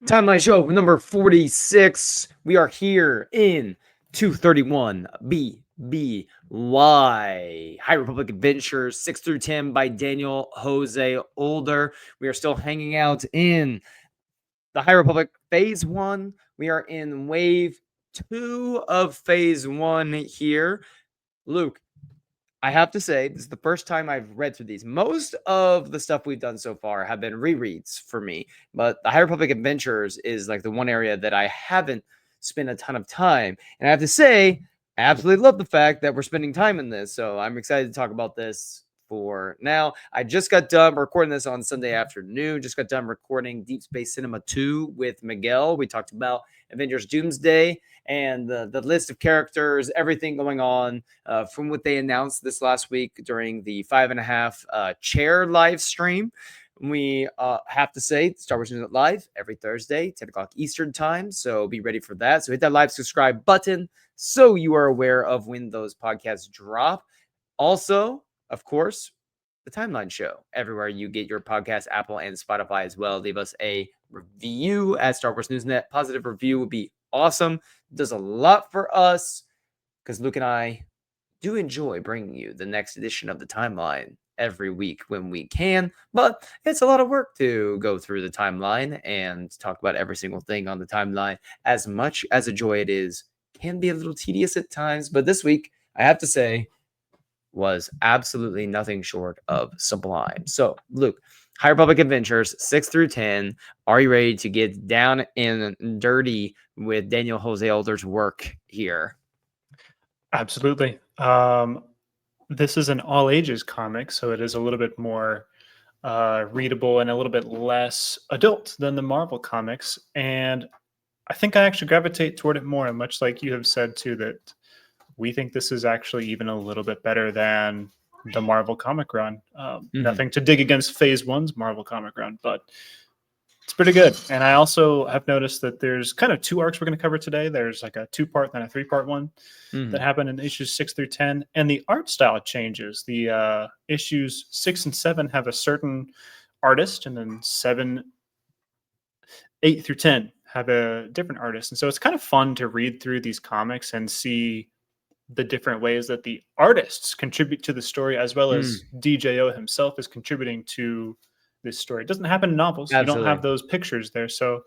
Timeline show number 46. We are here in 231 BBY. High Republic Adventures 6 through 10 by Daniel José Older. We are still hanging out in the High Republic Phase 1. We are in Wave 2 of Phase 1 here. Luke, I have to say, this is the first time I've read through these. Most of the stuff we've done so far have been rereads for me, but the High Republic Adventures is like the one area that I haven't spent a ton of time. And I have to say, I absolutely love the fact that we're spending time in this. So I'm excited to talk about this for now. I just got done recording this on Sunday afternoon. Just got done recording Deep Space Cinema 2 with Miguel. We talked about Avengers Doomsday and the list of characters, everything going on from what they announced this last week during the 5.5 chair live stream. We have to say, Star Wars News Live every Thursday, 10 o'clock Eastern time. So be ready for that. So hit that live subscribe button so you are aware of when those podcasts drop. Also, of course, the Timeline Show, everywhere you get your podcast, Apple and Spotify as well. Leave us a review at Star Wars Newsnet. Positive review would be awesome. It does a lot for us because Luke and I do enjoy bringing you the next edition of the Timeline every week when we can, but it's a lot of work to go through the timeline and talk about every single thing on the timeline. As much as a joy it is, can be a little tedious at times, but this week, I have to say, was absolutely nothing short of sublime. So, Luke, High Republic Adventures 6 through 10. Are you ready to get down and dirty with Daniel José Older's work here? Absolutely. This is an all ages comic, so it is a little bit more readable and a little bit less adult than the Marvel comics. And I think I actually gravitate toward it more, and much like you have said too, that we think this is actually even a little bit better than the Marvel comic run. Nothing to dig against Phase 1's Marvel comic run, but it's pretty good. And I also have noticed that there's kind of two arcs we're going to cover today. There's like a 2-part, then a 3-part one that happened in issues 6 through 10. And the art style changes. The issues 6 and 7 have a certain artist, and then 8 through 10 have a different artist. And so it's kind of fun to read through these comics and see the different ways that the artists contribute to the story, as well as DJO himself is contributing to this story. It doesn't happen in novels. Absolutely. You don't have those pictures there. So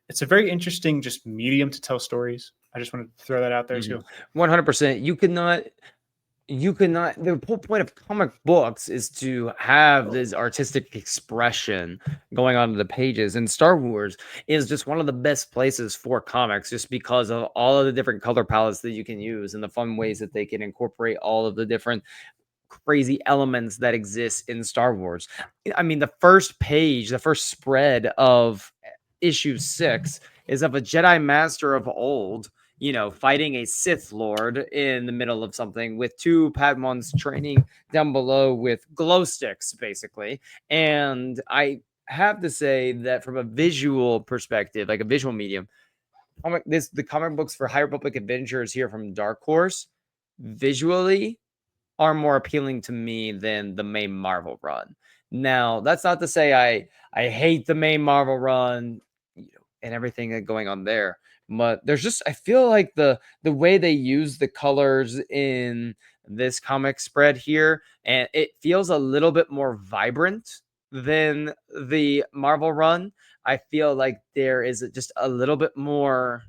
it's a very interesting just medium to tell stories. I just wanted to throw that out there too. 100%. You could not, the whole point of comic books is to have this artistic expression going on in the pages, and Star Wars is just one of the best places for comics just because of all of the different color palettes that you can use and the fun ways that they can incorporate all of the different crazy elements that exist in Star Wars. I mean, the first page, the first spread of issue 6 is of a Jedi Master of old, fighting a Sith Lord in the middle of something with 2 Padmans training down below with glow sticks, basically. And I have to say that from a visual perspective, like a visual medium, the comic books for High Republic Adventures here from Dark Horse visually are more appealing to me than the main Marvel run. Now, that's not to say I hate the main Marvel run, and everything going on there, but there's just, I feel like the way they use the colors in this comic spread here, and it feels a little bit more vibrant than the Marvel run. I feel like there is just a little bit more,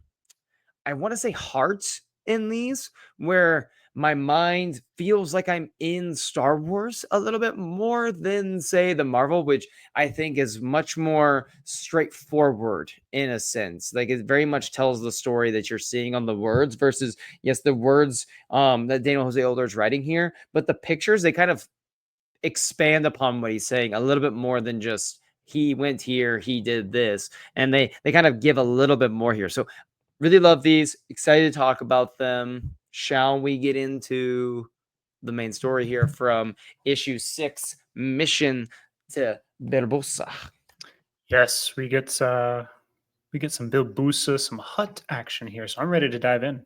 I want to say, heart in these, where my mind feels like I'm in Star Wars a little bit more than, say, the Marvel, which I think is much more straightforward in a sense. Like, it very much tells the story that you're seeing on the words versus, yes, the words that Daniel José Older is writing here, but the pictures, they kind of expand upon what he's saying a little bit more than just he went here, he did this, and they kind of give a little bit more here. So really love these. Excited to talk about them. Shall we get into the main story here from issue 6, Mission to Barbossa? Yes, we get some Bilbusa, some hut action here. So I'm ready to dive in.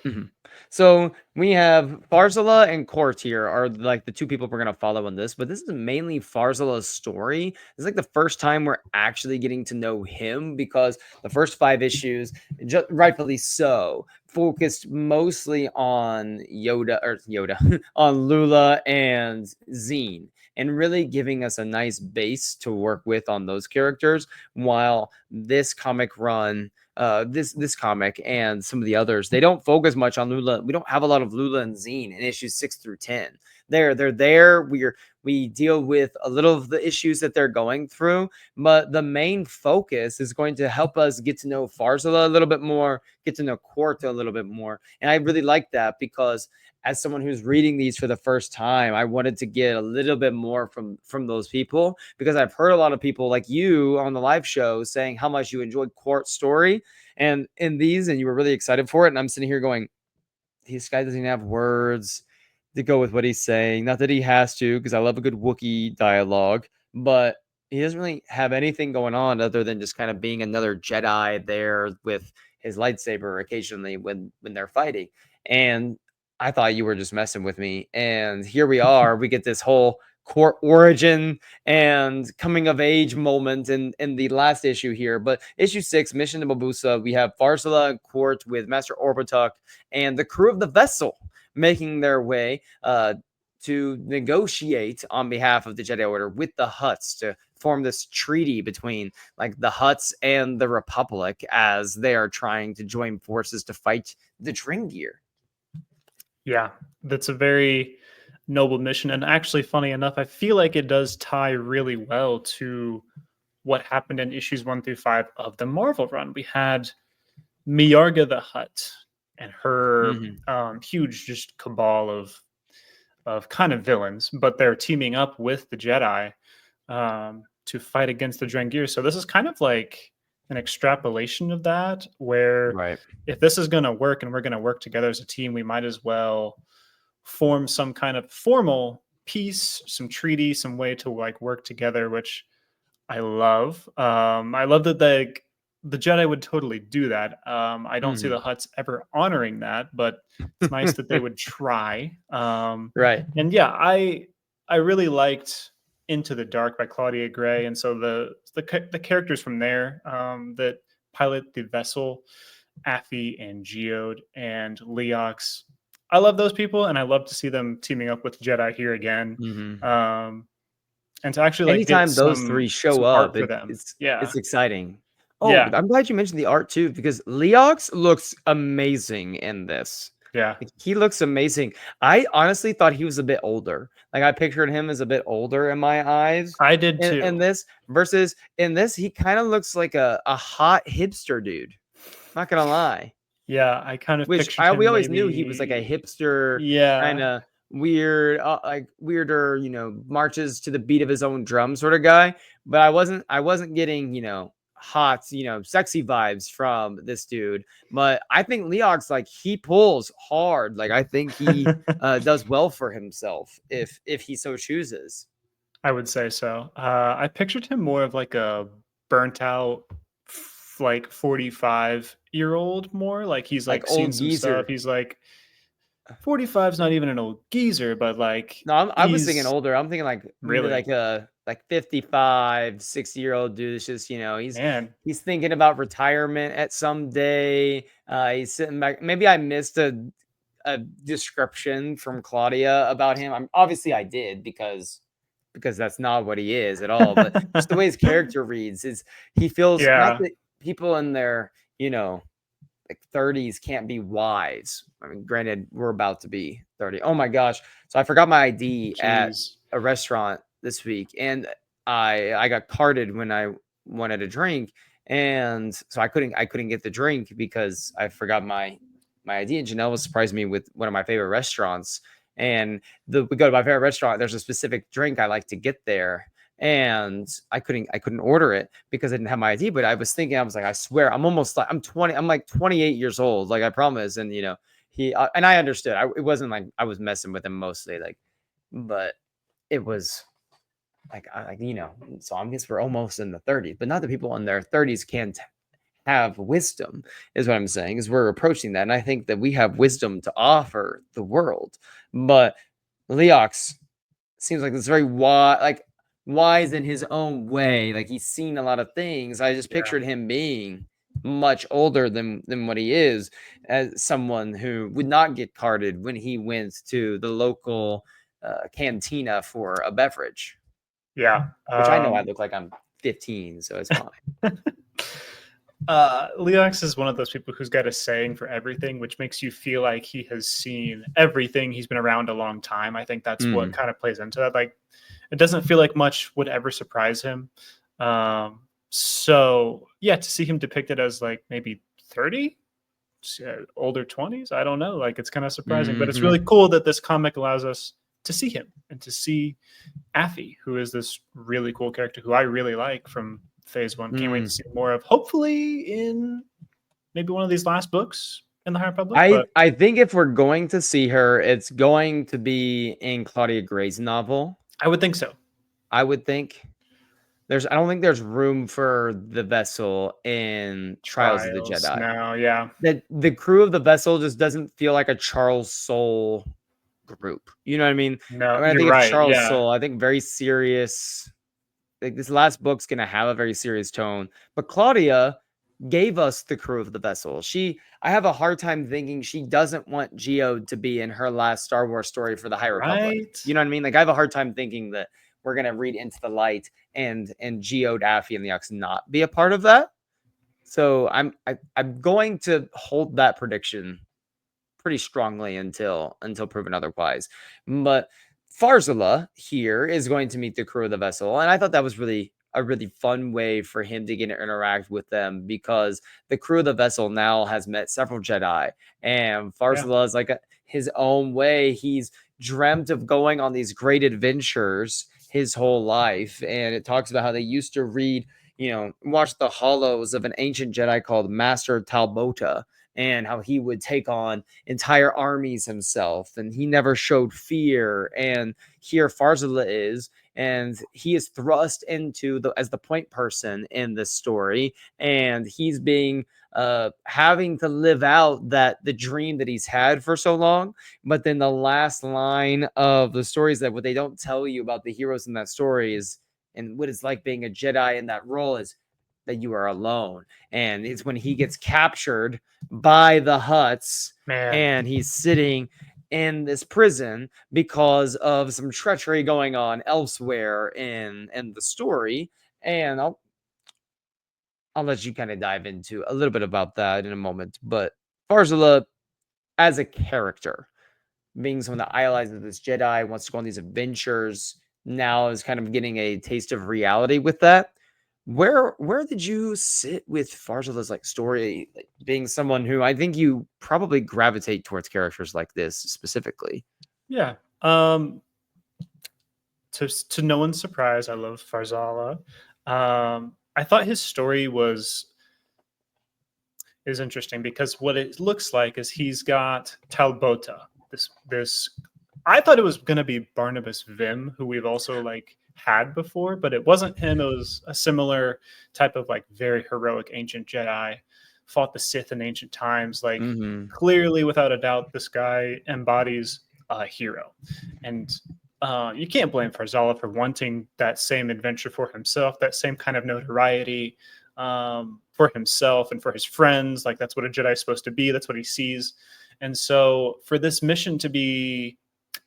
Mhm. So we have Farzala and Court here are like the two people we're gonna follow in this, but this is mainly Farzala's story. It's like the first time we're actually getting to know him because the first 5 issues, rightfully so, focused mostly on Yoda on Lula and Zine, and really giving us a nice base to work with on those characters. While this comic run this comic and some of the others, they don't focus much on Lula. We don't have a lot of Lula and Zine in issues 6 through 10. They're there. We deal with a little of the issues that they're going through, but the main focus is going to help us get to know Farzala a little bit more, get to know Quarta a little bit more. And I really like that because as someone who's reading these for the first time, I wanted to get a little bit more from those people because I've heard a lot of people like you on the live show saying how much you enjoyed Quart's story and in these, and you were really excited for it. And I'm sitting here going, this guy doesn't even have words to go with what he's saying. Not that he has to, because I love a good Wookiee dialogue, but he doesn't really have anything going on other than just kind of being another Jedi there with his lightsaber occasionally when they're fighting. And I thought you were just messing with me. And here we are. We get this whole core origin and coming of age moment in the last issue here. But issue 6, Mission to Babusa, we have Farsala and Quart with Master Orbitok and the crew of the vessel making their way to negotiate on behalf of the Jedi Order with the Hutts to form this treaty between like the Hutts and the Republic as they are trying to join forces to fight the Dringir. Yeah, that's a very noble mission. And actually, funny enough, I feel like it does tie really well to what happened in issues 1 through 5 of the Marvel run. We had Miarga the Hutt and her huge just cabal of kind of villains, but they're teaming up with the Jedi to fight against the Drengir. So this is kind of like an extrapolation of that, where Right. if this is going to work and we're going to work together as a team, we might as well form some kind of formal peace, some treaty, some way to like work together, which I love. I love that the Jedi would totally do that. I don't see the Hutts ever honoring that, but it's nice that they would try. Right. And yeah, I really liked Into the Dark by Claudia Gray, and so the characters from there that pilot the vessel, Affy and Geode and Leox. I love those people, and I love to see them teaming up with Jedi here again. And to actually like get Anytime those three show some up, art for them. Yeah. it's exciting. Oh, Yeah. I'm glad you mentioned the art too, because Leox looks amazing in this. Yeah. Like, he looks amazing. I honestly thought he was a bit older. Like I pictured him as a bit older in my eyes I did in too. this versus in this, he kind of looks like a hot hipster dude. Not gonna lie. Yeah, I kind of Which pictured him we always knew he was like a maybe. hipster, Yeah. kinda weird, like weirder, marches to the beat of his own drum sort of guy. But I wasn't getting, hot, sexy vibes from this dude. But I think Leox, like he pulls hard. Like I think he does well for himself if he so chooses. I would say so. I pictured him more of like a burnt out, like 45-year-old more. Like he's Like like seen old some stuff. geezer. He's like 45 is not even an old geezer, but like No, I was thinking he's older. I'm thinking like maybe really, like a 55, 60-year-old dude. It's just, man. he's thinking about retirement at some day. He's sitting back. Maybe I missed a description from Claudia about him. Obviously I did because that's not what he is at all. But just the way his character reads is he feels not Yeah. that people in their, like 30s can't be wise. I mean, granted, we're about to be 30. Oh my gosh. So I forgot my ID at Jeez. a restaurant this week and I got carded when I wanted a drink. And so I couldn't get the drink because I forgot my ID. And Janelle was surprising me with one of my favorite restaurants. And we go to my favorite restaurant. There's a specific drink I like to get there and I couldn't order it because I didn't have my ID. But I was thinking, I was like, I swear, I'm 20, I'm like 28 years old, like I promise. And he and I understood. It wasn't like I was messing with him mostly, like, but it was like so I guess we're almost in the 30s, but not the people in their 30s can't have wisdom, is what I'm saying, is we're approaching that. And I think that we have wisdom to offer the world. But Leox seems like this very wise in his own way. Like he's seen a lot of things. I just Yeah. pictured him being much older than what he is, as someone who would not get carded when he went to the local cantina for a beverage, Yeah. which I know I look like I'm 15, so it's fine. Leox is one of those people who's got a saying for everything, which makes you feel like he has seen everything. He's been around a long time. I think that's what kind of plays into that. Like, it doesn't feel like much would ever surprise him. So yeah, to see him depicted as like maybe 30, older 20s, I don't know. Like, it's kind of surprising, but it's really cool that this comic allows us to see him and to see Affy, who is this really cool character who I really like from Phase 1. Can't wait to see more of, hopefully in maybe one of these last books in the High Republic. But I think if we're going to see her, it's going to be in Claudia Gray's novel. I would think so. I would think. I don't think there's room for the vessel in Trials of the Jedi. Now, yeah. That the crew of the vessel just doesn't feel like a Charles Soule group. You know what I mean? No, I you're think of right. Charles Yeah. Soule, I think very serious. Like this last book's gonna have a very serious tone. But Claudia gave us the crew of the vessel. I have a hard time thinking she doesn't want Geode to be in her last Star Wars story for the High Republic. Right. You know what I mean? Like I have a hard time thinking that we're gonna read Into the Light and Geode, Affy, and the Ux not be a part of that. So I'm going to hold that prediction pretty strongly until proven otherwise. But Farzala here is going to meet the crew of the vessel, and I thought that was really a really fun way for him to get to interact with them, because the crew of the vessel now has met several Jedi, and Farzala is like his own way. He's dreamt of going on these great adventures his whole life, and it talks about how they used to read, watch the hollows of an ancient Jedi called Master Talbota, and how he would take on entire armies himself, and he never showed fear. And here Farzala is, and he is thrust into as the point person in this story, and he's being having to live out the dream that he's had for so long. But then the last line of the story is that what they don't tell you about the heroes in that story is, and what it's like being a Jedi in that role, is that you are alone. And it's when he gets captured by the Hutts, and he's sitting in this prison because of some treachery going on elsewhere in the story. And I'll let you kind of dive into a little bit about that in a moment. But Farzala, as a character, being someone that idolizes this Jedi, wants to go on these adventures, now is kind of getting a taste of reality with that. Where did you sit with Farzala's story, being someone who I think you probably gravitate towards characters like this specifically? Yeah. To no one's surprise, I love Farzala. I thought his story is interesting because what it looks like is he's got Talbota. This I thought it was going to be Barnabas Vim, who we've also had before, but it wasn't him. It was a similar type of very heroic ancient Jedi, fought the Sith in ancient times. Clearly, without a doubt, this guy embodies a hero, and you can't blame Farzala for wanting that same adventure for himself, that same kind of notoriety for himself and for his friends. That's what a Jedi is supposed to be. That's what he sees. And so for this mission to be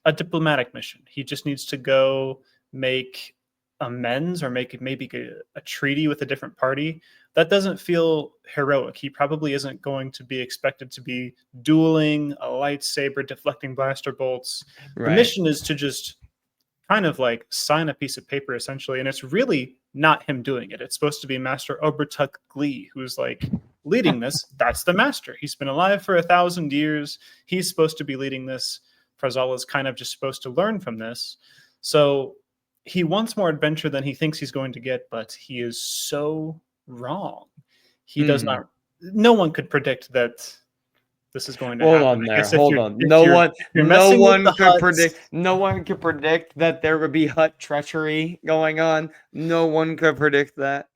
a diplomatic mission, he just needs to go make amends or make maybe a treaty with a different party. That doesn't feel heroic. He probably isn't going to be expected to be dueling a lightsaber, deflecting blaster bolts. Right. The mission is to just kind of sign a piece of paper essentially, and it's really not him doing it. It's supposed to be Master Obertuck Glee who's leading this. That's the master. He's been alive for 1,000 years. He's supposed to be leading this. Farzala is kind of just supposed to learn from this. So he wants more adventure than he thinks he's going to get, but he is so wrong. He does not. No one could predict that this is going to happen. Hold on there. Hold on. No one could predict that there would be Hutt treachery going on. No one could predict that.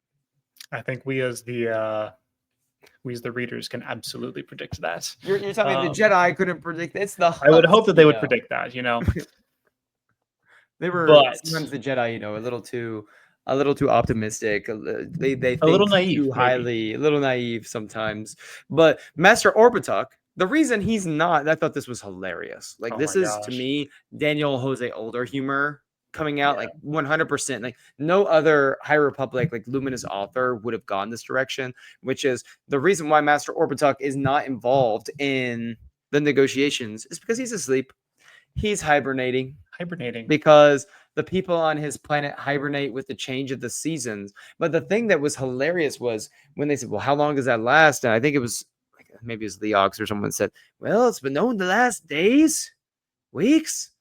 I think we as the we as the readers can absolutely predict that. You're telling me the Um, Jedi couldn't predict it's the I would Hutts, hope that they would predict that, They were but sometimes the Jedi, a little too optimistic. They a little think naive, too maybe. highly, a little naive sometimes. But Master Orbitok, the reason he's not, I thought this was hilarious. Like Oh this my is to gosh. me Daniel Jose Older humor coming out Yeah. like 100%. Like no other High Republic like luminous author would have gone this direction, which is the reason why Master Orbitok is not involved in the negotiations is because he's asleep. He's hibernating Hibernating. because the people on his planet hibernate with the change of the seasons. But the thing that was hilarious was when they said, "Well, how long does that last?" And I think it was like maybe it was Leox or someone said, "Well, it's been known to last days, weeks,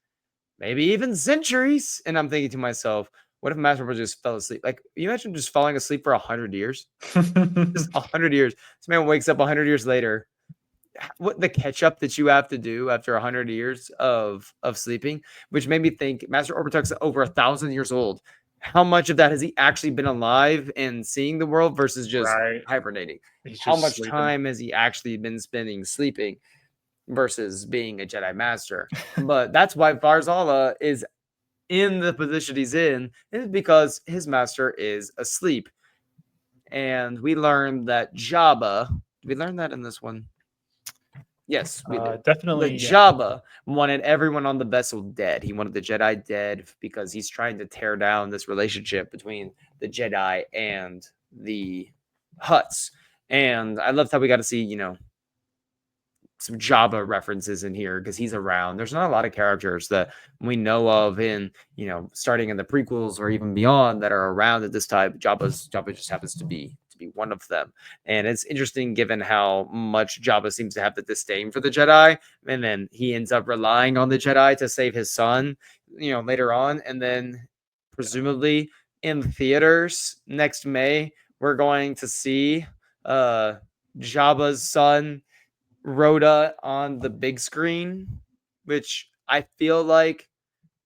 maybe even centuries." And I'm thinking to myself, what if Master Bros just fell asleep? Like, you imagine just falling asleep for 100 years? Just 100 years. This man wakes up 100 years later, what the catch up that you have to do after 100 years of sleeping, which made me think Master Orbitok's over 1,000 years old. How much of that has he actually been alive and seeing the world versus just Right. hibernating? He's How just much sleeping. time has he actually been spending sleeping versus being a Jedi Master? But that's why Farzala is in the position he's in, is because his master is asleep. And we learned that Jabba, did we learn that in this one? Yes, we did. The Definitely, yeah. Jabba wanted everyone on the vessel dead. He wanted the Jedi dead because he's trying to tear down this relationship between the Jedi and the Hutts. And I loved how we got to see, some Jabba references in here because he's around. There's not a lot of characters that we know of in, starting in the prequels or even beyond that are around at this time. Jabba just happens to be one of them. And it's interesting given how much Jabba seems to have the disdain for the Jedi, and then he ends up relying on the Jedi to save his son, later on, and then presumably in theaters next May we're going to see Jabba's son Rhoda on the big screen, which I feel like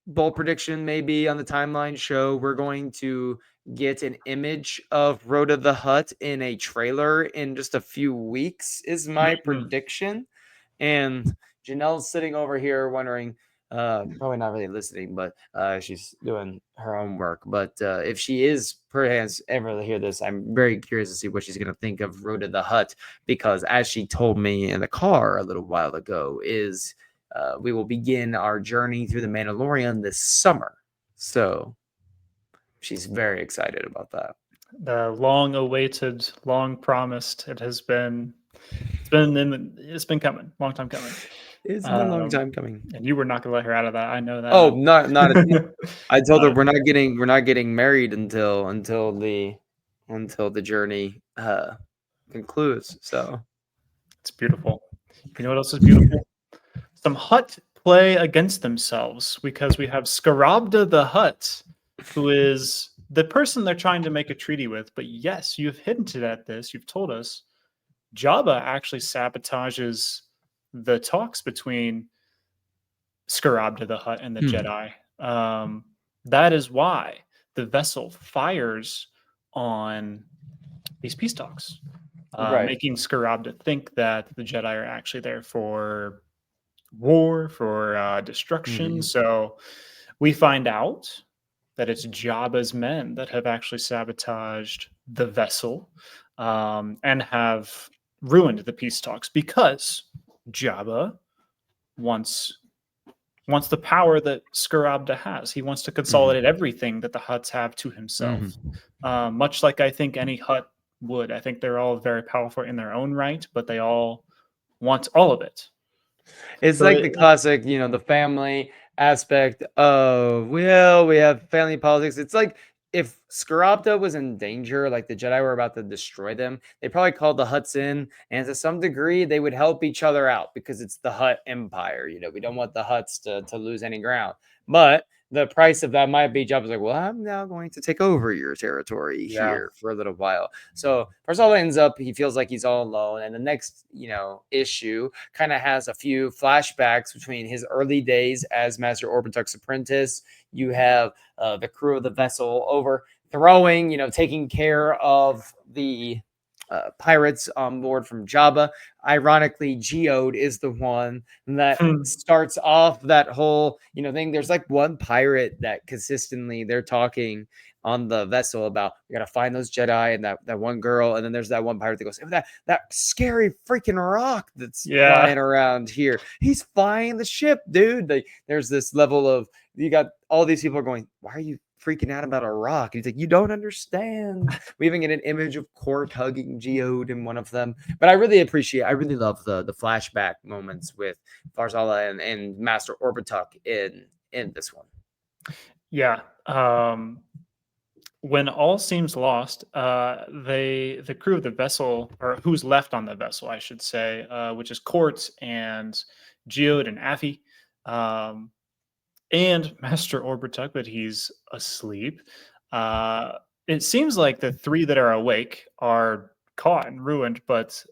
bold prediction maybe on the timeline show we're going to get an image of Rhoda the Hutt in a trailer in just a few weeks is my Mhm. prediction. And Janelle's sitting over here wondering, probably not really listening, but she's doing her own work. But if she is perhaps ever to hear this, I'm very curious to see what she's going to think of Rhoda the Hutt, because as she told me in the car a little while ago, is we will begin our journey through the Mandalorian this summer. So she's very excited about that. The long awaited, long promised. It's been coming, long time coming. It's been a long Um, time coming. and you were not gonna let her out of that. I know Oh, that. not at all. I told Not her at all. we're not getting married until the journey concludes. So It's beautiful. You know what else is beautiful? Some Hut play against themselves because we have Scarabda the Hut, who is the person they're trying to make a treaty with. But yes, you've hinted at this. You've told us Jabba actually sabotages the talks between Scarabda the Hut and the Hmm. Jedi. That is why the vessel fires on these peace talks, Right. making Scarabda think that the Jedi are actually there for war, for destruction. Mhm. So we find out that it's Jabba's men that have actually sabotaged the vessel, and have ruined the peace talks because Jabba wants wants the power that Scarabda has. He wants to Mhm. consolidate everything that the Hutts have to himself, Mhm. much like I think any Hutt would. I think they're all very powerful in their own right, but they all want all of it. It's So like the classic, the family aspect of, well, we have family politics. It's like if Scarabta was in danger, like the Jedi were about to destroy them, they probably called the Hutts in, and to some degree, they would help each other out because it's the Hutt Empire. We don't want the Hutts to lose any ground. But the price of that might be Jabba's like, well, I'm now going to take over your territory yeah, here for a little while. So Farzala ends up, he feels like he's all alone. And the next, issue kind of has a few flashbacks between his early days as Master Orbitok's apprentice. You have the crew of the vessel overthrowing, taking care of the pirates on board from Jabba. Ironically, Geode is the one that starts off that whole thing. There's like one pirate that consistently they're talking on the vessel about we gotta find those Jedi and that one girl, and then there's that one pirate that goes, that scary freaking rock that's Yeah. flying around here. He's flying the ship, dude. There's this level of you got all these people are going, why are you freaking out about a rock? And he's like, you don't understand. We even get an image of Court hugging Geode in one of them. But I really love the flashback moments with Farzala and Master Orbituk in this one. Yeah. When all seems lost, the crew of the vessel, or who's left on the vessel, I should say, which is Court and Geode and Affy, and Master Orbituk, but he's asleep. It seems like the three that are awake are caught and ruined, but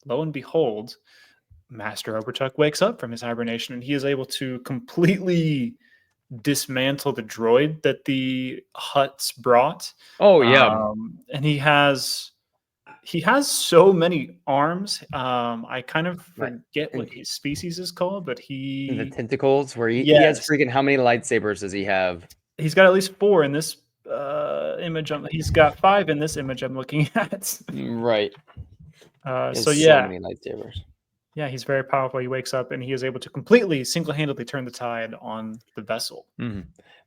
lo and behold, Master Obertuck wakes up from his hibernation and he is able to completely dismantle the droid that the Hutts brought. Oh yeah. And he has so many arms. I kind of forget what his species is called, but the tentacles where he has yes, freaking how many lightsabers does he have? he's got at least 4 in this image. He's got 5 in this image I'm looking at. Right. So yeah, so many lightsabers. Yeah, he's very powerful. He wakes up and he is able to completely single-handedly turn the tide on the vessel. Mm-hmm.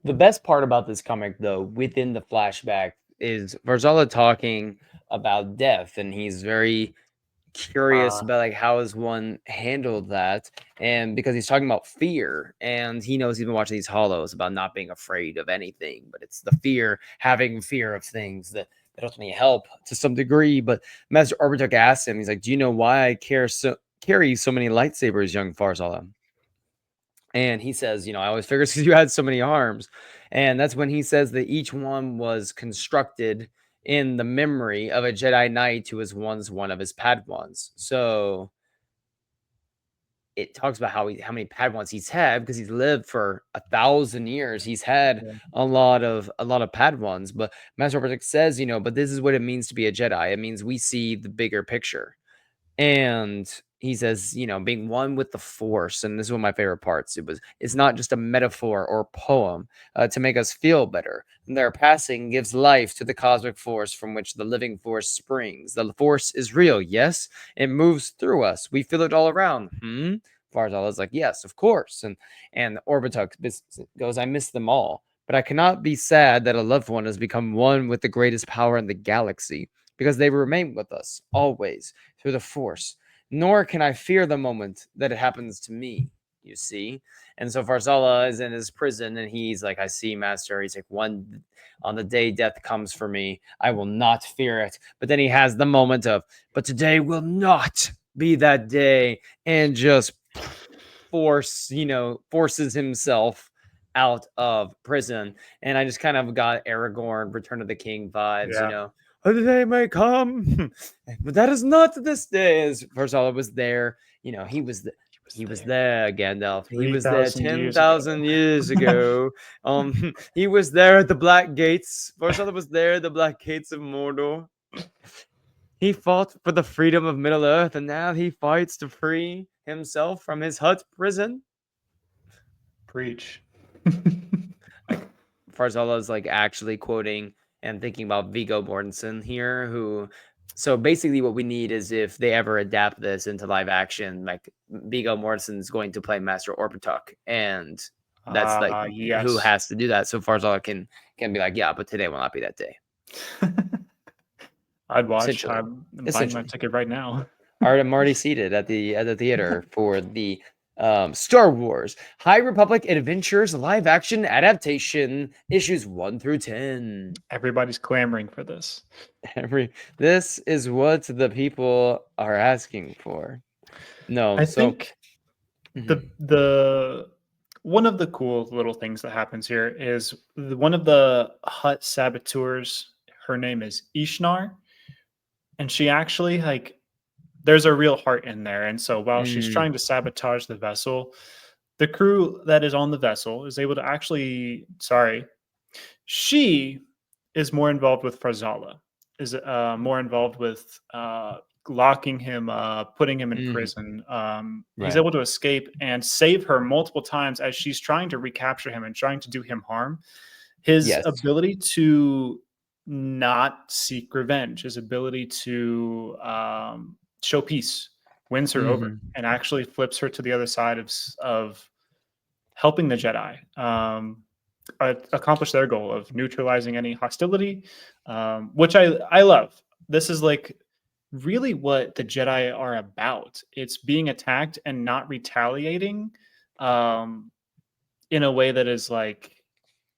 The best part about this comic, though, within the flashback, is Varzala talking about death, and he's very curious about like how has one handled that, and because he's talking about fear, and he knows he's been watching these hollows about not being afraid of anything, but it's the having fear of things that ultimately help to some degree. But Master Orbituk asks him, he's like, do you know why I carry so many lightsabers, young Farzala? And he says, I always figured because you had so many arms. And that's when he says that each one was constructed in the memory of a Jedi Knight who was once one of his Padawans. So it talks about how many Padawans he's had because he's lived for 1,000 years. He's had a lot of Padawans. But Master Orbituk says, but this is what it means to be a Jedi. It means we see the bigger picture. And he says, being one with the Force, and this is one of my favorite parts. It's not just a metaphor or poem to make us feel better. And their passing gives life to the cosmic force from which the living force springs. The Force is real, yes. It moves through us. We feel it all around. Farzal is like, yes, of course. And Orbituk goes, I miss them all, but I cannot be sad that a loved one has become one with the greatest power in the galaxy, because they remain with us always through the Force. Nor can I fear the moment that it happens to me, you see. And so Farzala is in his prison, and he's like, I see, Master. He's like, on the day death comes for me, I will not fear it. But then he has the moment of, but today will not be that day, and just forces himself out of prison. And I just kind of got Aragorn, Return of the King vibes, a day may come, but that is not this day. As Farzala was there, he was there, Gandalf. He was there 10,000 years ago. He was there at the Black Gates. Farzala was there at the Black Gates of Mordor. He fought for the freedom of Middle Earth, and now he fights to free himself from his Hutt prison. Preach. Farzala is like actually quoting and thinking about Viggo Mortensen here, so basically what we need is if they ever adapt this into live action, like Viggo Mortensen is going to play Master Orbituk, and that's like who has to do that. So Farzala can be like, yeah, but today will not be that day. I'd watch. I'm buying my ticket right now. I'm already seated at the theater for the Star Wars High Republic Adventures live action adaptation issues 1 through 10. Everybody's clamoring for this. This is what the people are asking for. No, I think the one of the cool little things that happens here is one of the Hutt saboteurs. Her name is Ishnar, and she actually there's a real heart in there. And so while she's trying to sabotage the vessel, the crew that is on the vessel is able to she is more involved with Farzala. is more involved with locking him up, putting him in Mhm. prison. He's Right. able to escape and save her multiple times as she's trying to recapture him and trying to do him harm. His Yes. ability to not seek revenge, his ability to show peace, wins her over Mhm. and actually flips her to the other side of helping the Jedi accomplish their goal of neutralizing any hostility, which I love. This is like really what the Jedi are about. It's being attacked and not retaliating um, in a way that is like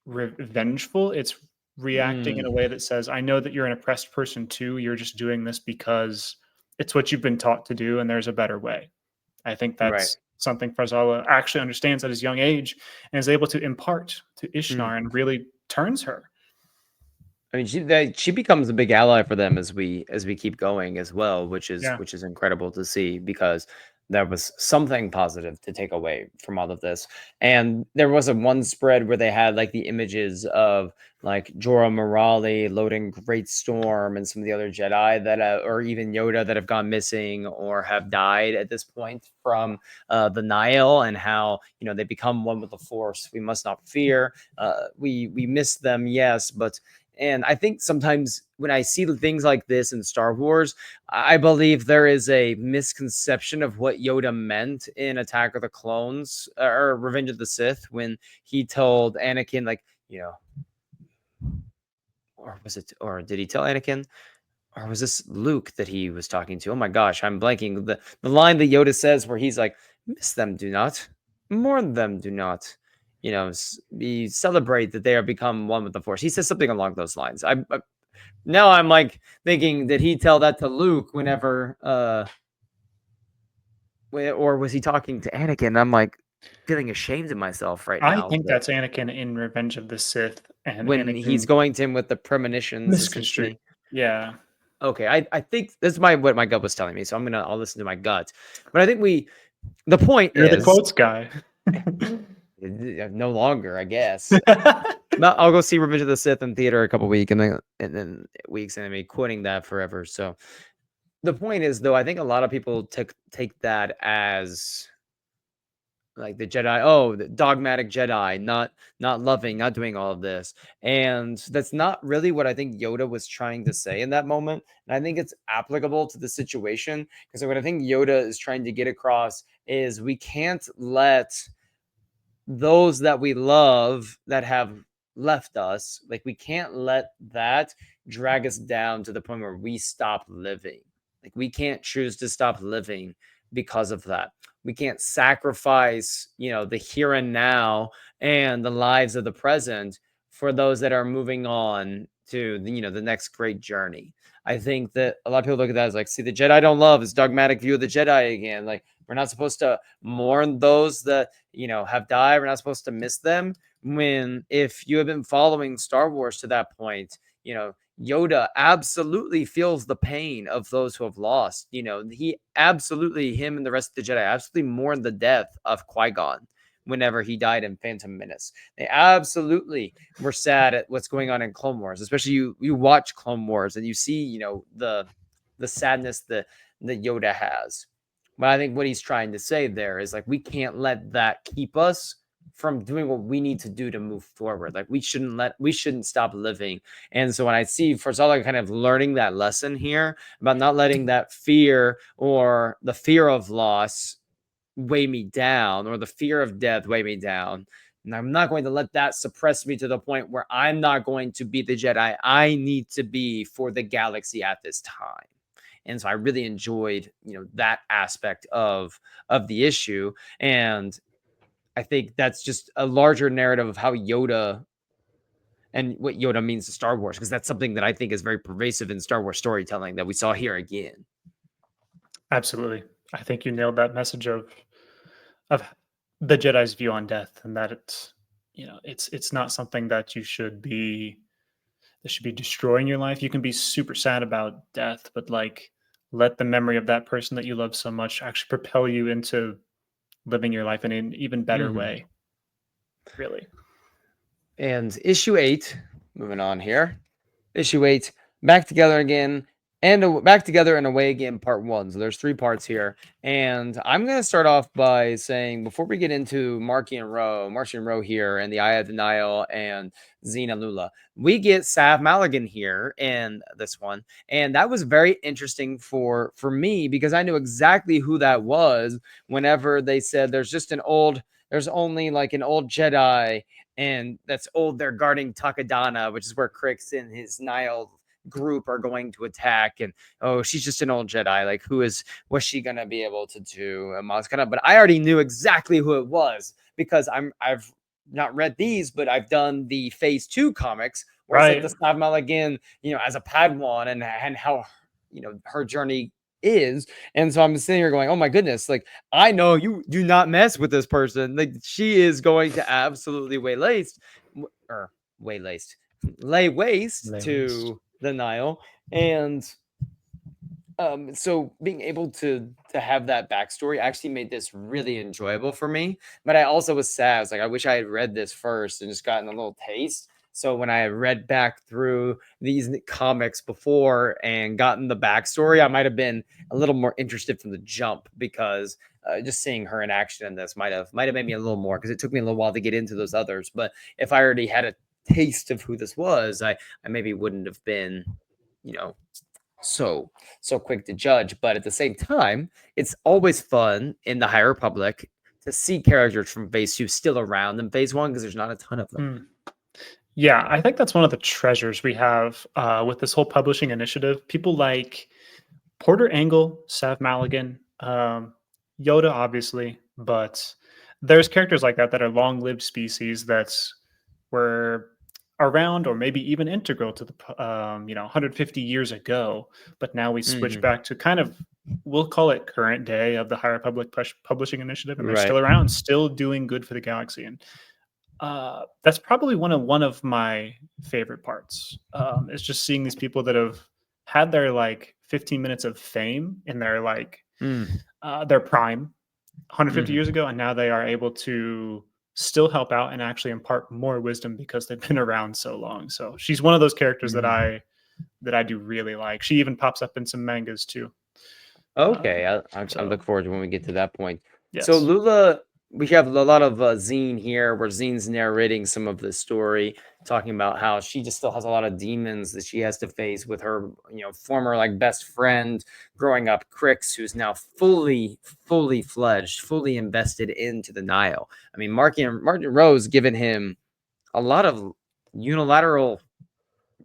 revengeful. It's reacting in Mm. a way that says, "I know that you're an oppressed person too. You're just doing this because it's what you've been taught to do, and there's a better way." I think Right. that's something Farzala actually understands at his young age and is able to impart to Mm. Ishnar and really turns her. I mean, she becomes a big ally for them as we keep going as well, Yeah. which is incredible to see because there was something positive to take away from all of this. And there was a one spread where they had like the images of like Jorah Morali loading Great Storm and some of the other Jedi that or even Yoda that have gone missing or have died at this point from the Nile, and how they become one with the Force. We must not fear. We miss them, yes, but and I think sometimes when I see things like this in Star Wars, I believe there is a misconception of what Yoda meant in Attack of the Clones or Revenge of the Sith when he told Anakin, like, or was it, or did he tell Anakin? Or was this Luke that he was talking to? Oh my gosh, I'm blanking. The line that Yoda says where he's like, miss them, do not. Mourn them, do not. We celebrate that they are become one with the Force. He says something along those lines. Now I'm like thinking, did he tell that to Luke whenever or was he talking to Anakin? I'm like feeling ashamed of myself right I now think that that's Anakin in Revenge of the Sith, and when he's Anakin going to him with the premonitions misconstrued. essentially. Yeah. Okay, I think this is what my gut was telling me, so I'll listen to my gut. But I think the point You're the is quotes guy. no longer, I guess. I'll go see Revenge of the Sith in theater a couple weeks and then be quoting that forever. So the point is, though, I think a lot of people take that as like the Jedi, oh, the dogmatic Jedi, not loving, not doing all of this. And that's not really what I think Yoda was trying to say in that moment. And I think it's applicable to the situation because what I think Yoda is trying to get across is we can't let those that we love that have left us, like we can't let that drag us down to the point where we stop living. Like we can't choose to stop living because of that. We can't sacrifice, the here and now and the lives of the present for those that are moving on to the next great journey. I think that a lot of people look at that as like, see, the Jedi don't love is dogmatic view of the Jedi again. Like we're not supposed to mourn those that have died. We're not supposed to miss them. When if you have been following Star Wars to that point, Yoda absolutely feels the pain of those who have lost. He absolutely, him and the rest of the Jedi absolutely mourn the death of Qui-Gon whenever he died in Phantom Menace. They absolutely were sad at what's going on in Clone Wars, especially you watch Clone Wars and you see, the sadness that Yoda has. But I think what he's trying to say there is like we can't let that keep us from doing what we need to do to move forward. Like we shouldn't stop living. And so when I see Farzala kind of learning that lesson here about not letting that fear or the fear of loss weigh me down or the fear of death weigh me down. And I'm not going to let that suppress me to the point where I'm not going to be the Jedi I need to be for the galaxy at this time. And so I really enjoyed, that aspect of the issue. And I think that's just a larger narrative of how Yoda and what Yoda means to Star Wars, because that's something that I think is very pervasive in Star Wars storytelling that we saw here again. Absolutely. I think you nailed that message of the Jedi's view on death, and that it's not something that you should be that should be destroying your life. You can be super sad about death, but like let the memory of that person that you love so much actually propel you into living your life in an even better Mhm. way. Really. And issue 8, moving on here. Issue 8, Back together again, and back together and away again, part one. So there's 3 parts here, and I'm gonna start off by saying before we get into Marcy and Roe here, and the Eye of the Nile and Xena Lula, we get Sav Maligan here in this one, and that was very interesting for me because I knew exactly who that was. Whenever they said there's only like an old Jedi, and that's old. They're guarding Takadana, which is where Crix and his Nile group are going to attack, and oh, she's just an old Jedi, like what's she gonna be able to do? But I already knew exactly who it was because I've not read these, but I've done the phase 2 comics where it's like Right. the Stav Malagin, as a Padawan, and how her journey is. And so I'm sitting here going, oh my goodness, like I know you do not mess with this person. Like she is going to absolutely or waylaced lay waste Lay-waste. to the Nile. And so being able to have that backstory actually made this really enjoyable for me. But I also was sad. I was like, I wish I had read this first and just gotten a little taste. So when I read back through these comics before and gotten the backstory, I might have been a little more interested from the jump because just seeing her in action in this might have made me a little more, because it took me a little while to get into those others. But if I already had a taste of who this was, I maybe wouldn't have been, you know, so quick to judge. But at the same time, it's always fun in the High Republic to see characters from phase 2 still around in phase 1 because there's not a ton of them. Hmm. Yeah, I think that's one of the treasures we have with this whole publishing initiative. People like Porter Engle, Sav Maligan, Yoda, obviously, but there's characters like that that are long-lived species that's were around or maybe even integral to the 150 years ago, but now we switch Mhm. back to kind of, we'll call it current day of the High Republic publishing initiative, and they're Right. still around, still doing good for the galaxy. And that's probably one of my favorite parts. Is just seeing these people that have had their like 15 minutes of fame in Mm. their prime 150 Mhm. years ago, and now they are able to still help out and actually impart more wisdom because they've been around so long. So she's one of those characters that Mhm. I do really like. She even pops up in some mangas too. Okay, Um, I so look forward to when we get to that point. So yes, Lula, we have a lot of Zine here, where Zine's narrating some of the story, talking about how she just still has a lot of demons that she has to face with her, former like best friend growing up, Crix, who's now fully fledged, fully invested into the Nile. I mean, Martin Rose given him a lot of unilateral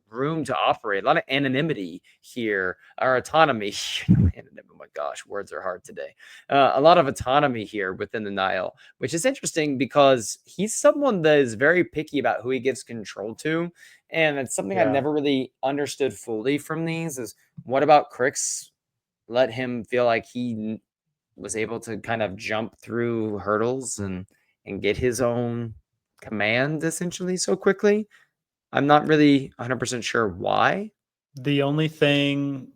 room to operate, a lot of anonymity here, or autonomy. Oh my gosh, words are hard today. A lot of autonomy here within the Nile, which is interesting because he's someone that is very picky about who he gives control to. And it's something I've yeah, never really understood fully from these is what about Crix let him feel like he was able to kind of jump through hurdles and get his own command essentially so quickly. I'm not really 100% sure why. the only thing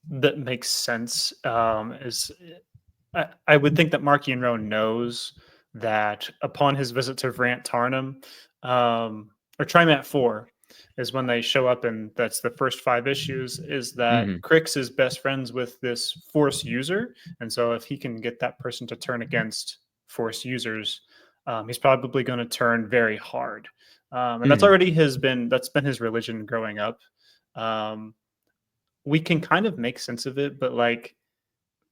that makes sense is I would think that Marky Roan knows that upon his visit to Vrant Tarnum, or Trimat 4 is when they show up, and that's the first 5 issues, is that Mhm. Crix is best friends with this Force user. And so if he can get that person to turn against Force users, he's probably going to turn very hard. And that's Mhm. already that's been his religion growing up. Um, we can kind of make sense of it, but like,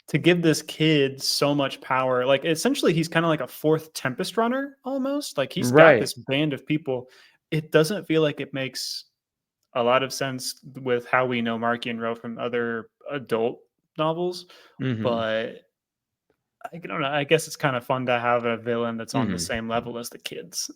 to give this kid so much power, like essentially he's kind of like a fourth Tempest runner almost. Like he's got Right. this band of people. It doesn't feel like it makes a lot of sense with how we know Marky and Rowe from other adult novels, Mhm. but I don't know. I guess it's kind of fun to have a villain that's on the Mhm. same level as the kids.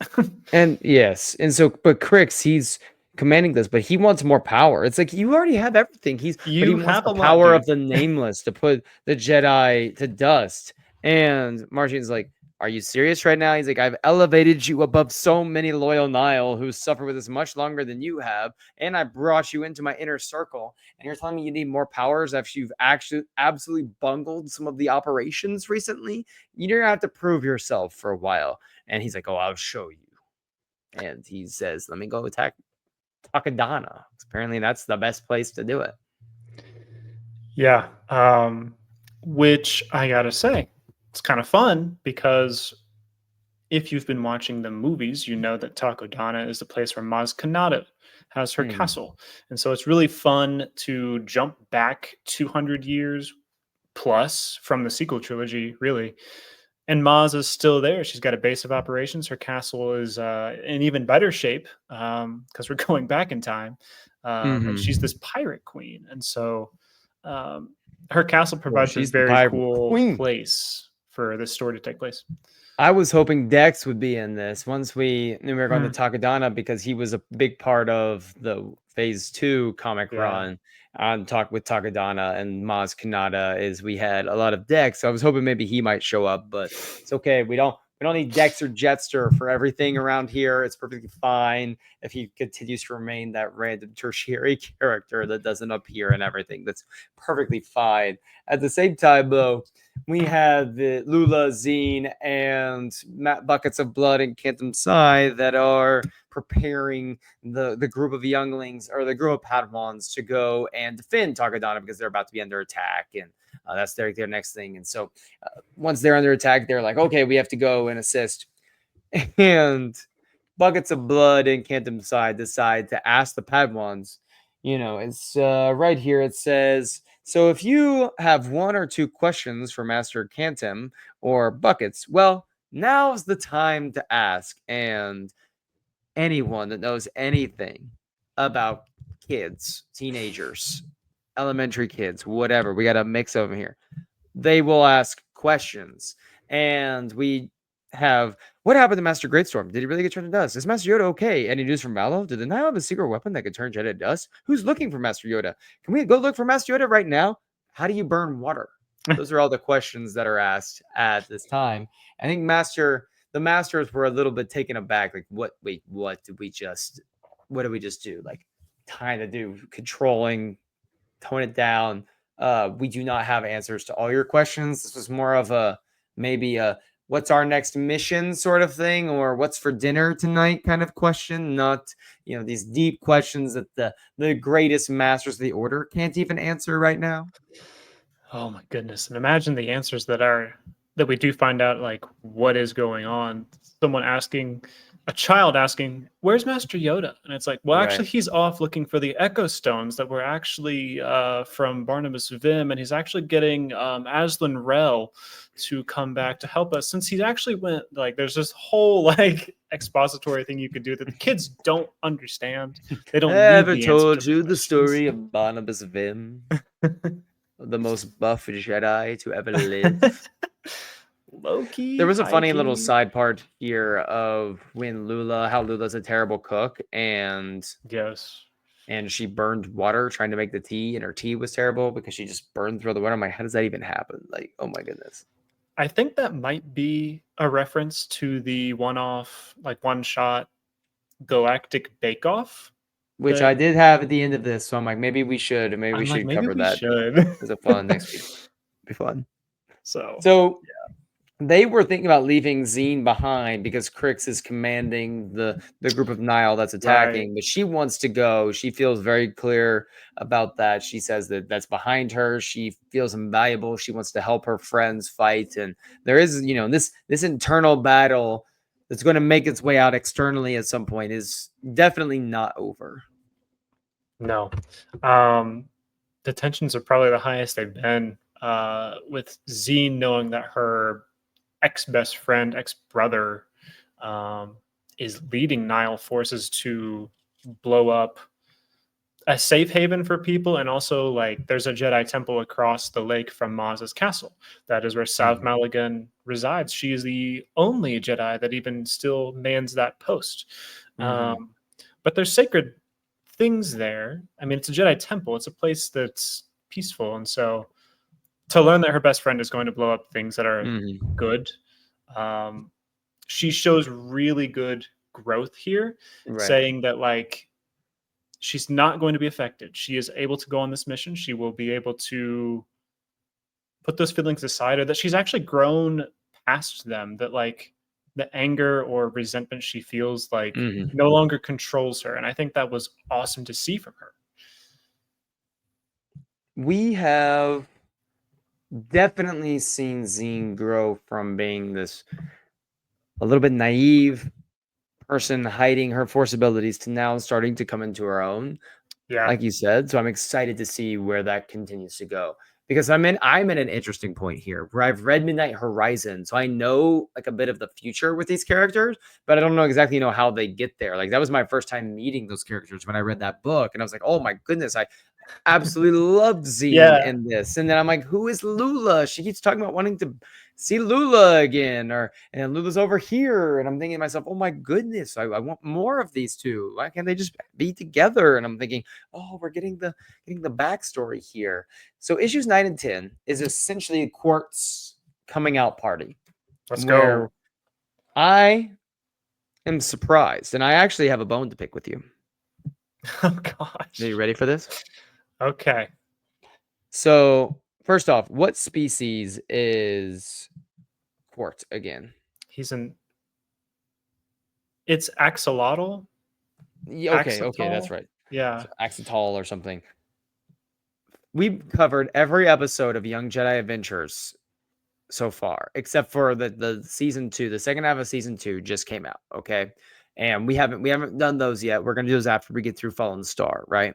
And yes, and so but Crix, he's commanding this, but he wants more power. It's like you already have everything. But he You wants have the a lot, power of dude. the nameless to put the Jedi to dust. And Martin's like, "Are you serious right now?" He's like, "I've elevated you above so many loyal Nile who suffer with this much longer than you have, and I brought you into my inner circle. And you're telling me you need more powers after you've actually absolutely bungled some of the operations recently? You're gonna have to prove yourself for a while." And he's like, "Oh, I'll show you." And he says, "Let me go attack." Takadana. Apparently, that's the best place to do it. Yeah. Which I gotta say, it's kind of fun because if you've been watching the movies, you know that Takodana is the place where Maz Kanata has her Hmm. castle. And so it's really fun to jump back 200 years plus from the sequel trilogy, really. And Maz is still there. She's got a base of operations. Her castle is in even better shape because we're going back in time. And she's Hmm. this pirate queen. And so um, her castle Well, provides a she's the very pirate cool queen. place for this story to take place. I was hoping Dex would be in this once we knew we were going to Mm, Takadana because he was a big part of the Phase 2 comic yeah. run on Talk with Takadana and Maz Kanata is we had a lot of Dex. So I was hoping maybe he might show up, but it's okay. We don't need Dex or Jetster for everything around here. It's perfectly fine if he continues to remain that random tertiary character that doesn't appear and everything. That's perfectly fine. At the same time, though, we had the Lula, Zine, and Buckets of Blood and Cantum Psi that are preparing the group of younglings or the group of Padawans to go and defend Takodana because they're about to be under attack, and that's their next thing. And so once they're under attack, they're like, okay, we have to go and assist. And Buckets of Blood and Cantum Psi decide to ask the Padawans. It's right here. It says, so if you have one or two questions for Master Cantum or Buckets, well, now's the time to ask. And anyone that knows anything about kids, teenagers, elementary kids, whatever, we got a mix of them here. They will ask questions. And we have, what happened to Master Greatstorm? Did he really get turned to dust? Is Master Yoda okay? Any news from Mallow? Did the Nile have a secret weapon that could turn Jedi to dust? Who's looking for Master Yoda? Can we go look for Master Yoda right now? How do you burn water? Those are all the questions that are asked at this time. I think the masters were a little bit taken aback. Like, what did we just do? Like, kind of do controlling, tone it down. We do not have answers to all your questions. This was more of a maybe a what's our next mission sort of thing, or what's for dinner tonight kind of question. Not these deep questions that the greatest masters of the order can't even answer right now. Oh my goodness. And imagine the answers that we do find out, like what is going on. Someone asking, a child asking, where's Master Yoda? And it's like, well, Right. actually, he's off looking for the Echo Stones that were actually from Barnabas Vim, and he's actually getting Aslan Rel to come back to help us. Since he actually went, like, there's this whole like expository thing you could do that the kids don't understand. They don't need Ever the answer to told the you the questions. story of Barnabas Vim, the most buff Jedi to ever live? There Low-key, was a funny little high-key. side part here of how Lula's a terrible cook, Yes. and she burned water trying to make the tea, and her tea was terrible because she just burned through the water. I'm like, how does that even happen? Like, oh my goodness. I think that might be a reference to the one-off, like one-shot Galactic Bake Off Which that I did have at the end of this, so I'm like, maybe we I'm like, should maybe cover we that should. as a fun next week. Be fun. So, So they were thinking about leaving Zine behind because Crix is commanding the group of Nile that's right. attacking, but she wants to go. She feels very clear about that. She says that that's behind her. She feels invaluable. She wants to help her friends fight, and there is, this internal battle that's going to make its way out externally at some point is definitely not over. No. Um, the tensions are probably the highest they've been with Zine knowing that her ex-best friend, ex-brother um, is leading Nile forces to blow up a safe haven for people, and also like there's a Jedi temple across the lake from Maz's castle. That is where Sav Mhm. Maligan resides. She is the only Jedi that even still mans that post. Mhm. But there's sacred things there. I mean, it's a Jedi temple. It's a place that's peaceful, and so to learn that her best friend is going to blow up things that are Mhm. good, um, she shows really good growth here, Right. saying that like she's not going to be affected. She is able to go on this mission. She will be able to put those feelings aside, or that she's actually grown past them. That like the anger or resentment she feels like Hmm. no longer controls her. And I think that was awesome to see from her. We have definitely seen Zine grow from being this a little bit naive person hiding her force abilities to now starting to come into her own, Yeah. like you said. So I'm excited to see where that continues to go, because I'm in an interesting point here where I've read Midnight Horizon, so I know like a bit of the future with these characters, but I don't know exactly how they get there. Like that was my first time meeting those characters when I read that book, and I was like, oh my goodness, I absolutely loved Zine Yeah. in this. And then I'm like, who is Lula? She keeps talking about wanting to see Lula again, and Lula's over here. And I'm thinking to myself, oh my goodness, I want more of these two. Why can't they just be together? And I'm thinking, oh, we're getting the backstory here. So issues 9 and 10 is essentially a Quartz coming out party Let's where go. I am surprised, and I actually have a bone to pick with you. Oh Are you gosh. ready for this? Okay. So, first off, what species is Quartz again? He's an it's axolotl. Yeah, okay, that's Axolotl. right. Yeah. So, Axatol or something. We've covered every episode of Young Jedi Adventures so far, except for the season 2. The second half of season 2 just came out, okay? And we haven't done those yet. We're gonna do those after we get through Fallen Star, right?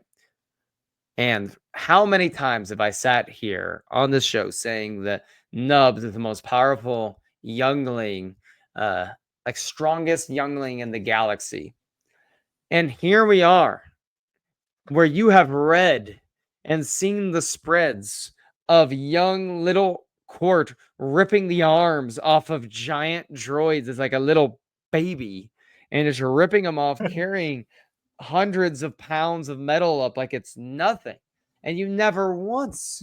And how many times have I sat here on this show saying that Nubs is the most powerful youngling, uh, like strongest youngling in the galaxy? And here we are, where you have read and seen the spreads of young little Court ripping the arms off of giant droids as like a little baby and just ripping them off, carrying hundreds of pounds of metal up like it's nothing. And you never once,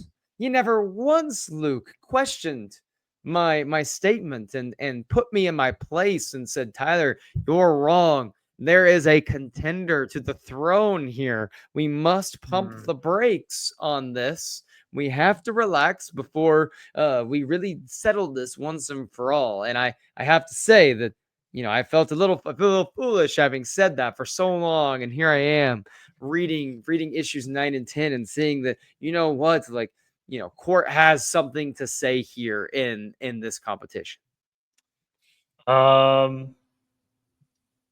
Luke, questioned my statement and put me in my place and said, Tyler, you're wrong. There is a contender to the throne here. We must pump Hmm. the brakes on this. We have to relax before we really settle this once and for all. And I have to say that I felt a little foolish having said that for so long, and here I am reading issues 9 and 10 and seeing that like Court has something to say here in this competition. Um,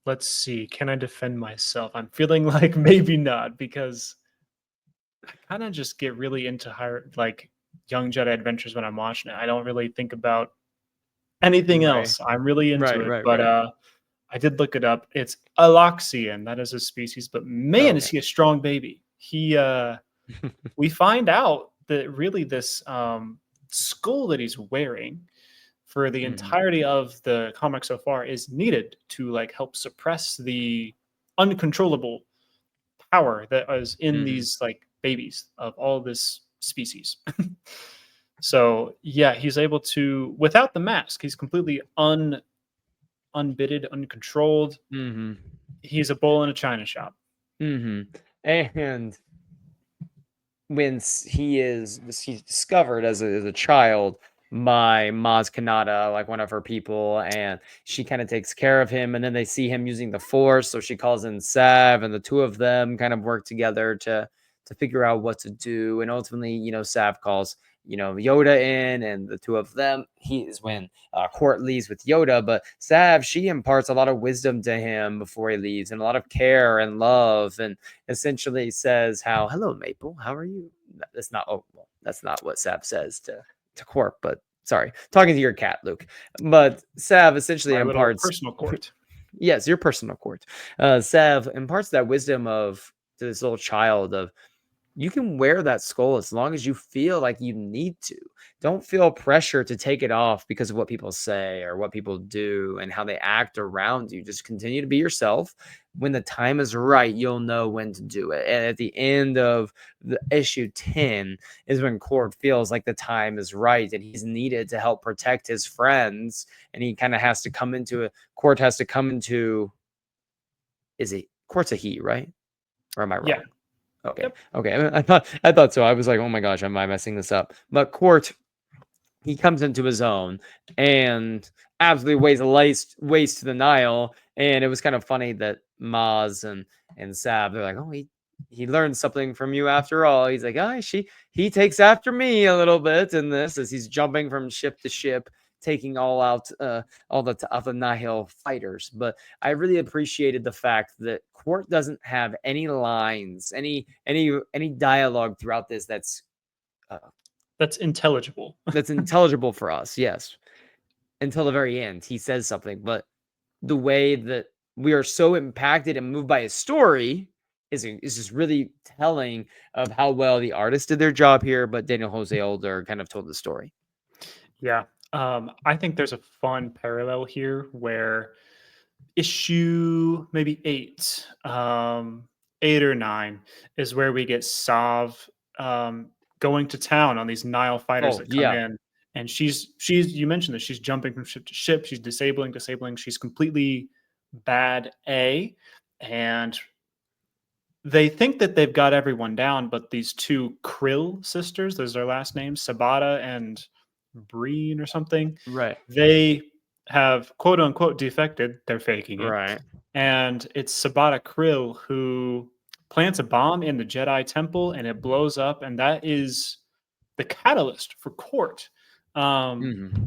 let's see. Can I defend myself? I'm feeling like maybe not because I kind of just get really into higher like Young Jedi Adventures when I'm watching it. I don't really think about anything Right, else. I'm really into right, it, right, but right. I did look it up. It's Aloxian. That is a species, but Oh, man, is okay. he a strong baby. We find out that really this skull that he's wearing for the Hmm. entirety of the comic so far is needed to like help suppress the uncontrollable power that is in Hmm. these like babies of all this species. So yeah, he's able to without the mask, he's completely unbitted, uncontrolled. Hmm. He's a bull in a china shop. Hmm. And when he's discovered as a child by Maz Kanata, like one of her people, and she kind of takes care of him, and then they see him using the Force, so she calls in Sav, and the two of them kind of work together to figure out what to do, and ultimately, Sav calls Yoda in, and the two of them. He is when Court leaves with Yoda, but Sav, she imparts a lot of wisdom to him before he leaves, and a lot of care and love, and essentially says how, hello Maple, how are you? That's not what Sav says to Corp, but sorry, talking to your cat, Luke. But Sav essentially My little imparts personal court. yes, your personal court. Sav imparts that wisdom of to this little child of, you can wear that skull as long as you feel like you need to. Don't feel pressure to take it off because of what people say or what people do and how they act around you. Just continue to be yourself. When the time is right, you'll know when to do it. And at the end of the issue 10 is when Cord feels like the time is right and he's needed to help protect his friends. And he kind of has to come into it. Cord has to come into, is he? Cord's a he, right? Or am I Yeah. wrong? Okay. Yep. Okay. I thought so. I was like, oh my gosh, am I messing this up? But Court, he comes into his own, and absolutely waste to the Nile. And it was kind of funny that Maz and Sab, they're like, oh, he learned something from you after all. He's like, oh, he takes after me a little bit in this as he's jumping from ship to ship, taking all the Nihil fighters. But I really appreciated the fact that Court doesn't have any lines, any dialogue throughout this uh, That's intelligible. that's intelligible for us. Yes, until the very end, he says something, but the way that we are so impacted and moved by his story is just really telling of how well the artist did their job here. But Daniel Jose Older kind of told the story. Yeah. I think there's a fun parallel here where issue maybe eight or nine is where we get Sav going to town on these Nile fighters Oh that come yeah, in. And she's you mentioned that she's jumping from ship to ship, she's disabling, she's completely bad A. And they think that they've got everyone down, but these two Krill sisters, those are their last names, Sabata and Breen or something, right, they have quote unquote defected. They're faking it. right. And it's Sabata Krill who plants a bomb in the Jedi temple and it blows up. And that is the catalyst for Court. Um, Hmm.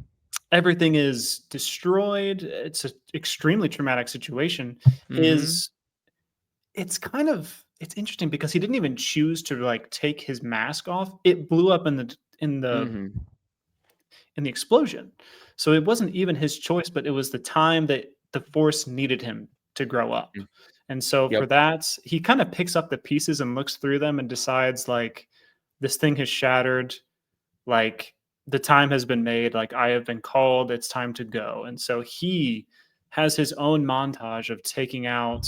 Everything is destroyed. It's an extremely traumatic situation. Hmm. Is it's kind of it's interesting because he didn't even choose to like take his mask off. It blew up Hmm. in the explosion. So it wasn't even his choice, but it was the time that the Force needed him to grow up. And so for Yep. that, he kind of picks up the pieces and looks through them and decides like this thing has shattered, like the time has been made, like I have been called, it's time to go. And so he has his own montage of taking out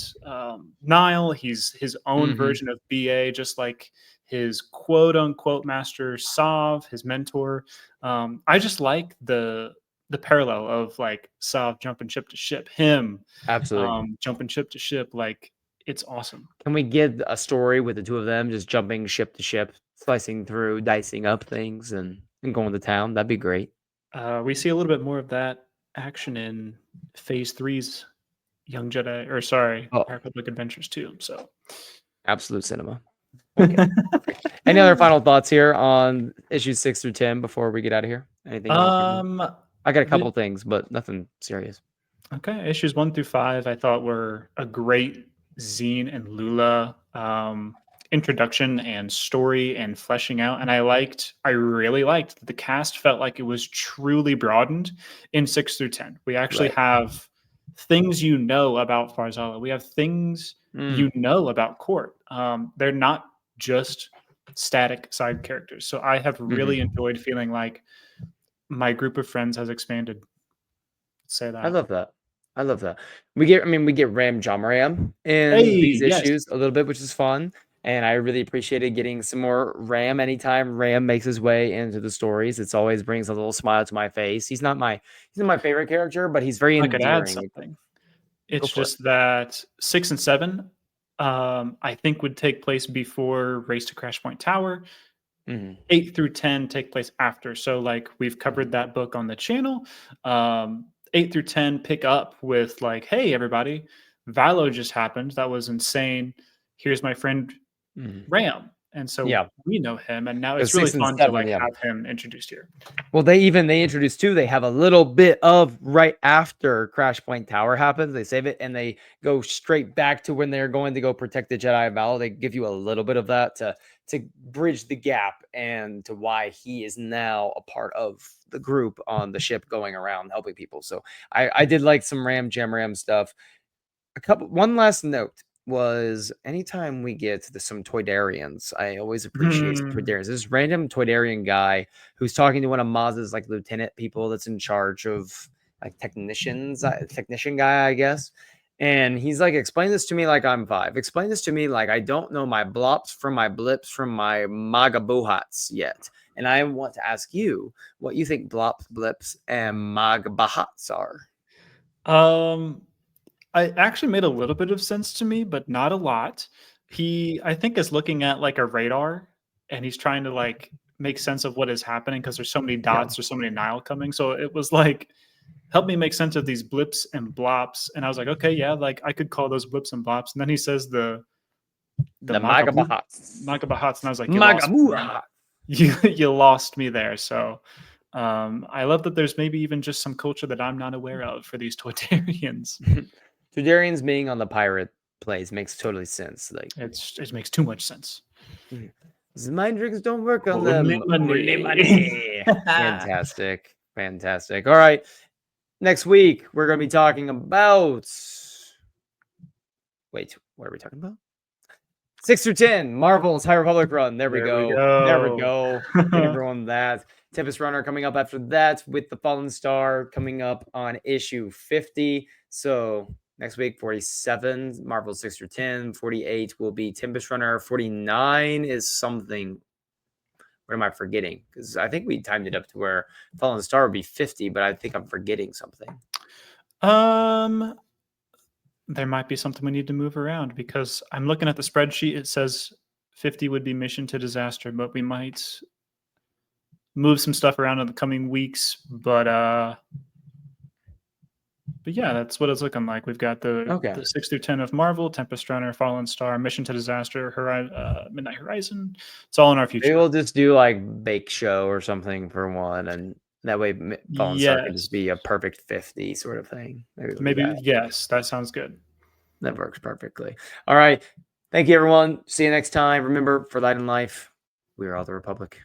Nile. He's his own Hmm. version of BA, just like his quote unquote master Sav, his mentor. I just like the parallel of like Sav jumping ship to ship, him Absolutely. jumping ship to ship. Like it's awesome. Can we get a story with the two of them just jumping ship to ship, slicing through, dicing up things, and going to town? That'd be great. We see a little bit more of that action in Phase Three's Young Jedi, or sorry, Oh, High Republic Adventures too. So, absolute cinema. Okay. Any other final thoughts here on issues 6 through 10 before we get out of here? Anything you want to talk about? um, I got a the couple things, but nothing serious. okay, issues 1 through 5, I thought were a great Zine and Lula introduction and story and fleshing out. And I really liked that the cast felt like it was truly broadened in 6 through 10. We actually Right. have things you know about Farzala. We have things Mm. you know about Court. They're not just static side characters. So I have really Hmm. enjoyed feeling like my group of friends has expanded. Say I that. love that. I love that. We get Ram Jamaram in these Hey, yes. issues a little bit, which is fun. And I really appreciated getting some more Ram. Anytime Ram makes his way into the stories, it's always brings a little smile to my face. He's not my favorite character, but he's very I could add endearing. something. Go It's for it. just that 6 and 7, I think would take place before Race to Crash Point Tower. Hmm. 8 through 10 take place after. So, like, we've covered that book on the channel. 8 through 10 pick up with, like, hey, everybody, Valo just happened. That was insane. Here's my friend Hmm. Ram. And so Yeah, we know him. And now because it's really 6 and fun to, 7, like, yeah. have him introduced here. Well, they introduce too. They have a little bit of right after Crash Point Tower happens. They save it and they go straight back to when they're going to go protect the Jedi Val. They give you a little bit of that to bridge the gap and to why he is now a part of the group on the ship going around helping people. So I did like some Jam Ram stuff. One last note was anytime we get some Toydarians, I always appreciate some Hmm. Toydarians. This random Toydarian guy who's talking to one of Maz's like lieutenant people that's in charge of like technician guy, I guess. And he's like, explain this to me like I'm five. Explain this to me like I don't know my blops from my blips from my magabuhats yet. And I want to ask you what you think blops, blips, and magabahats are. Um, I actually made a little bit of sense to me, but not a lot. He, I think, is looking at like a radar and he's trying to like make sense of what is happening because there's so many Yeah. dots or so many Nile coming. So it was like help me make sense of these blips and blops. And I was like, okay, yeah, like I could call those blips and blops. And then he says the Magabahats. Magabahats, and I was like, Magamuhat. you lost me there. So I love that there's maybe even just some culture that I'm not aware of for these Toydarians. Toydarians being on the pirate plays makes totally sense. Like it makes too much sense. The mind tricks don't work on Only them. money. Only money. Fantastic. Fantastic. All right. Next week, we're going to be talking about. Wait, what are we talking about? 6 through 10, Marvel's High Republic run. There we go. There we go. Give everyone that. Tempest Runner coming up after that with the Fallen Star coming up on issue 50. So next week, 47, Marvel 6 through 10. 48 will be Tempest Runner. 49 is something. What am I forgetting? Because I think we timed it up to where Fallen Star would be 50, but I think I'm forgetting something. There might be something we need to move around because I'm looking at the spreadsheet. It says 50 would be Mission to Disaster, but we might move some stuff around in the coming weeks. But yeah, that's what it's looking like. We've got the 6 through 10 of Marvel, Tempest Runner, Fallen Star, Mission to Disaster, Midnight Horizon. It's all in our future. Maybe we'll just do like Bake Show or something for one, and that way Fallen Star can just be a perfect 50 sort of thing. Maybe yes, that sounds good. That works perfectly. All right. Thank you, everyone. See you next time. Remember, for Light and Life, we are all the Republic.